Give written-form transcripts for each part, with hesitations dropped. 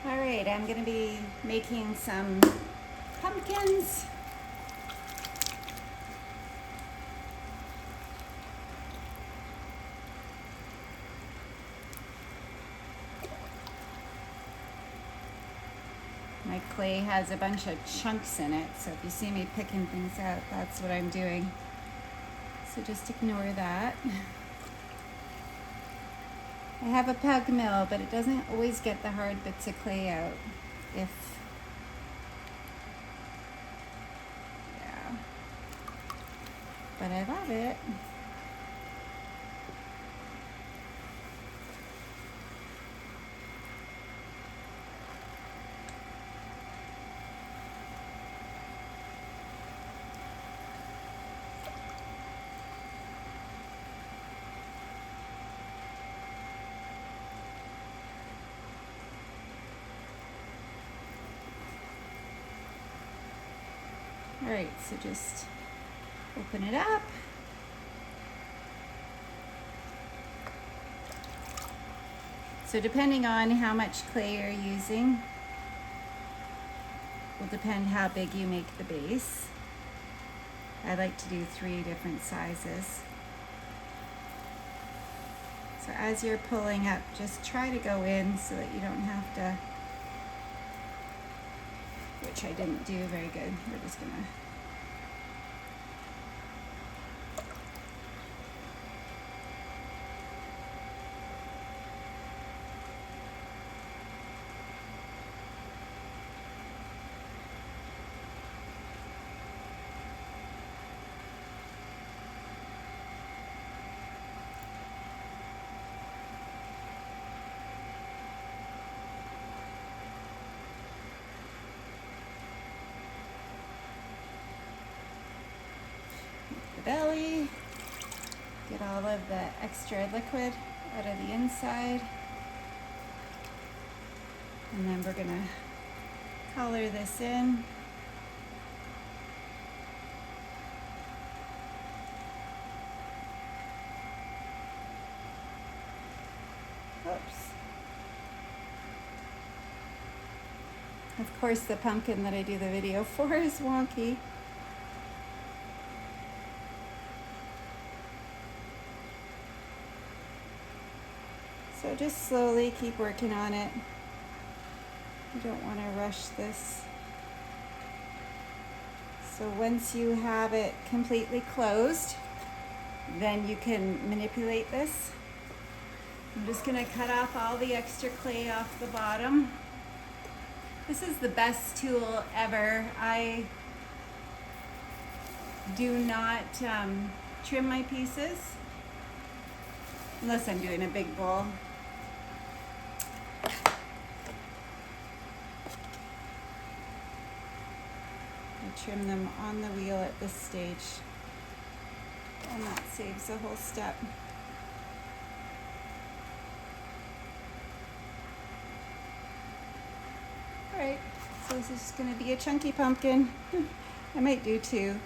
All right, I'm gonna be making some pumpkins. My clay has a bunch of chunks in it, so if you see me picking things out, that's what I'm doing. So just ignore that. I have a pug mill, but it doesn't always get the hard bits of clay out. Yeah. But I love it. All right, so just open it up. So depending on how much clay you're using, will depend how big you make the base. I like to do 3 different sizes. So as you're pulling up, just try to go in so that you don't have to, which I didn't do very good. We're just gonna the belly, get all of the extra liquid out of the inside, and then we're gonna color this in. Oops. Of course, the pumpkin that I do the video for is wonky. So just slowly keep working on it. You don't want to rush this. So once you have it completely closed, then you can manipulate this. I'm just going to cut off all the extra clay off the bottom. This is the best tool ever. I do not trim my pieces unless I'm doing a big bowl. I trim them on the wheel at this stage, and that saves a whole step. Alright, so this is going to be a chunky pumpkin. I might do 2.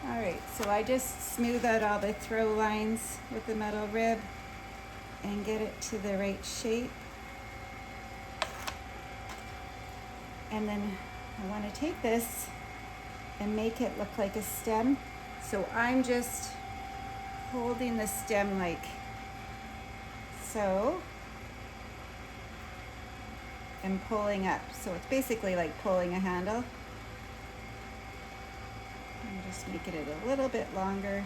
Alright, so I just smooth out all the throw lines with the metal rib and get it to the right shape. And then I want to take this and make it look like a stem. So I'm just holding the stem like so and pulling up. So it's basically like pulling a handle. I'm just making it a little bit longer.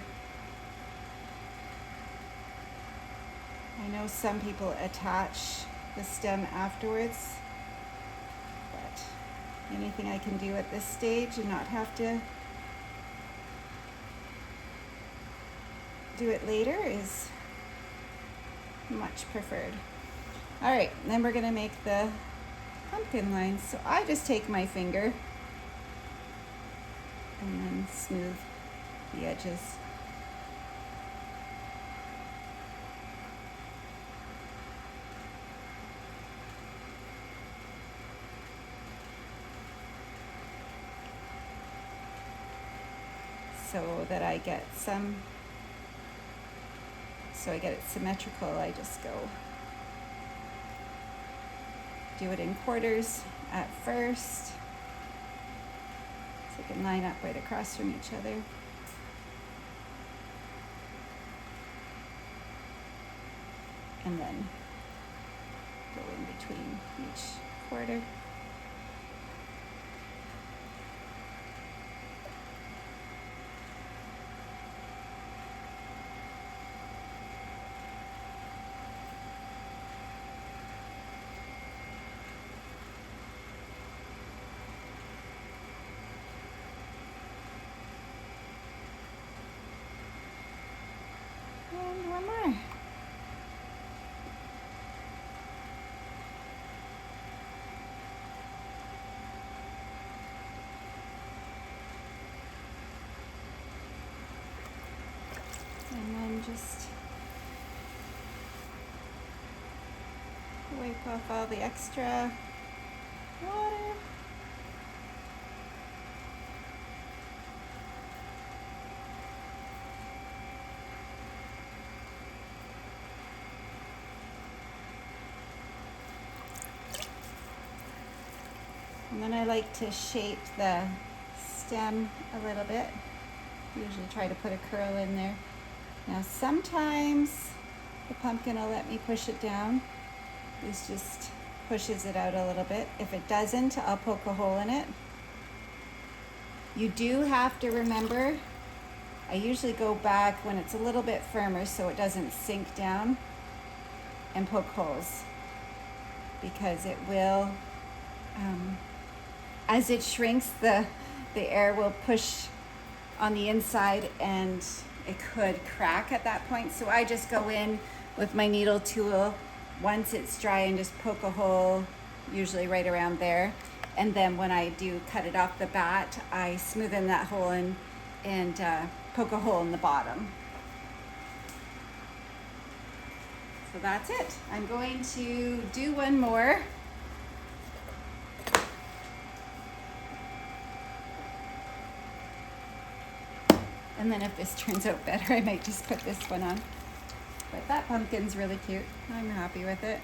I know some people attach the stem afterwards, but anything I can do at this stage and not have to do it later is much preferred. All right, then we're gonna make the pumpkin lines. So I just take my finger and then smooth the edges. So that I get so I get it symmetrical, I just go do it in quarters at first, so they can line up right across from each other. And then go in between each quarter. And one more. And then just wipe off all the extra water. And then I like to shape the stem a little bit. Usually try to put a curl in there. Now sometimes the pumpkin will let me push it down. This just pushes it out a little bit. If it doesn't, I'll poke a hole in it. You do have to remember, I usually go back when it's a little bit firmer so it doesn't sink down, and poke holes, because it will, as it shrinks, the air will push on the inside and it could crack at that point. So I just go in with my needle tool once it's dry and just poke a hole, usually right around there. And then when I do cut it off the bat, I smoothen that hole in and poke a hole in the bottom. So that's it. I'm going to do one more. And then if this turns out better, I might just put this one on. But that pumpkin's really cute. I'm happy with it.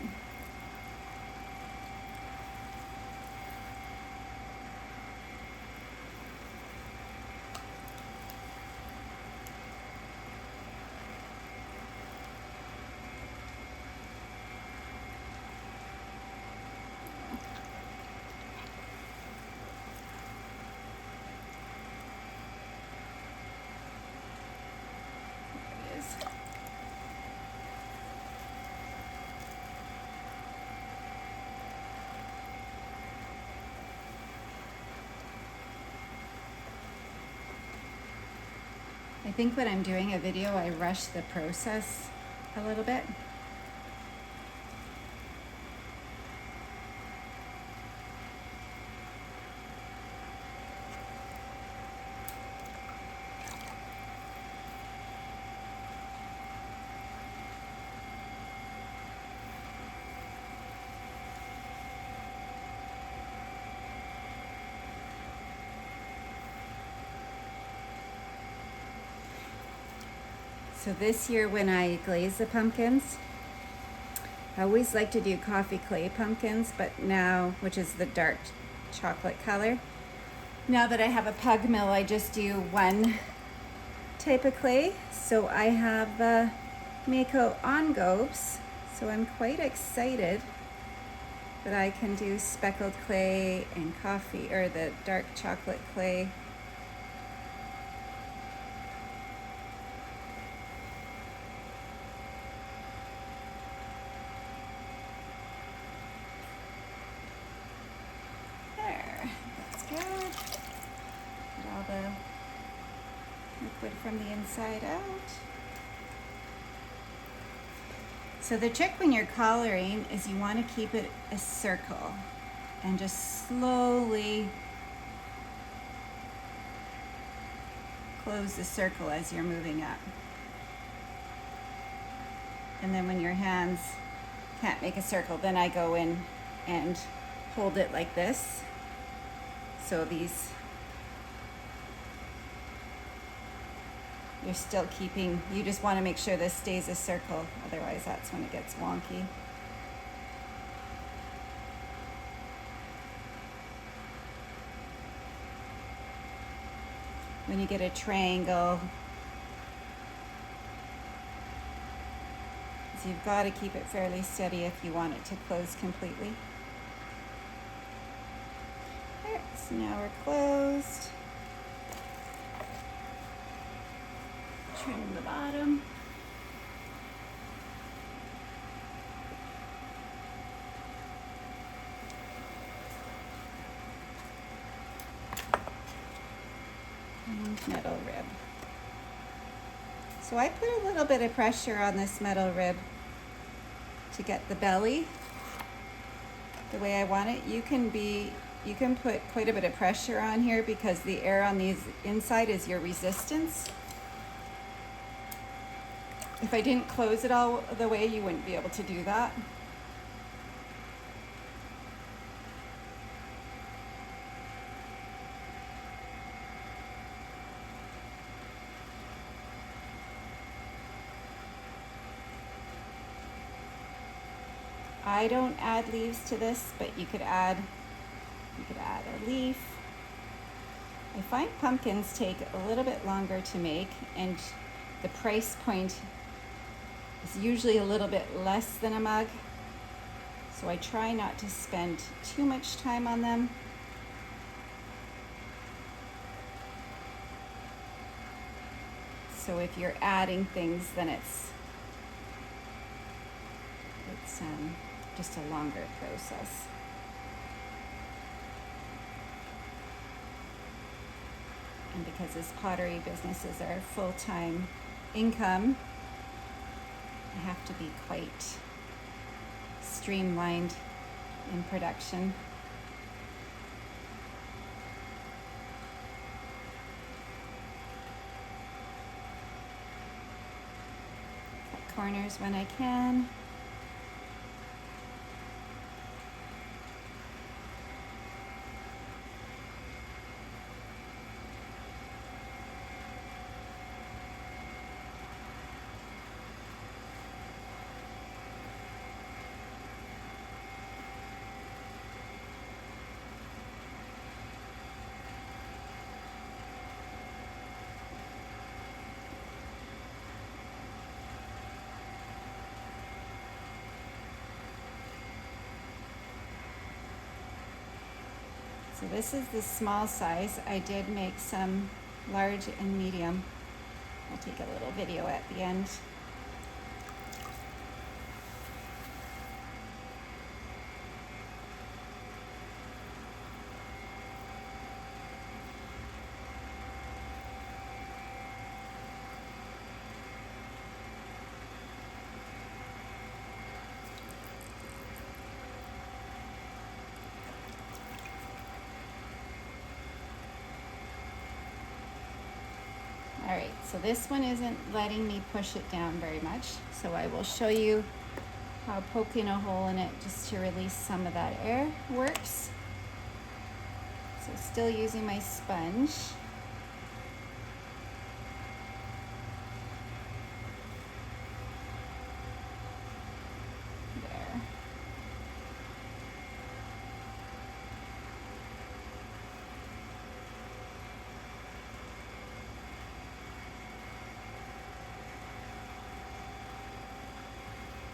I think when I'm doing a video, I rush the process a little bit. So this year when I glaze the pumpkins, I always like to do coffee clay pumpkins, but now, which is the dark chocolate color, now that I have a pug mill, I just do one type of clay. So I have Mako envelopes, so I'm quite excited that I can do speckled clay and coffee, or the dark chocolate clay. Liquid from the inside out. So the trick when you're coloring is you want to keep it a circle and just slowly close the circle as you're moving up. And then when your hands can't make a circle, then I go in and hold it like this. So these, you're still keeping, you just want to make sure this stays a circle, otherwise that's when it gets wonky. when you get a triangle. So you've got to keep it fairly steady if you want it to close completely. There, so now we're closed. Trim the bottom. And metal rib. So I put a little bit of pressure on this metal rib to get the belly the way I want it. You can put quite a bit of pressure on here because the air on these inside is your resistance. If I didn't close it all the way, you wouldn't be able to do that. I don't add leaves to this, but you could add a leaf. I find pumpkins take a little bit longer to make, and the price point is usually a little bit less than a mug. So I try not to spend too much time on them. So if you're adding things, then it's just a longer process. And because this pottery business is our full-time income, I have to be quite streamlined in production. Cut corners when I can. So this is the small size. I did make some large and medium. I'll take a little video at the end. All right, so this one isn't letting me push it down very much, so I will show you how poking a hole in it just to release some of that air works. So still using my sponge. There.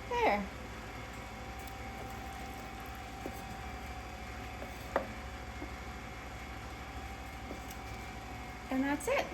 There. And that's it.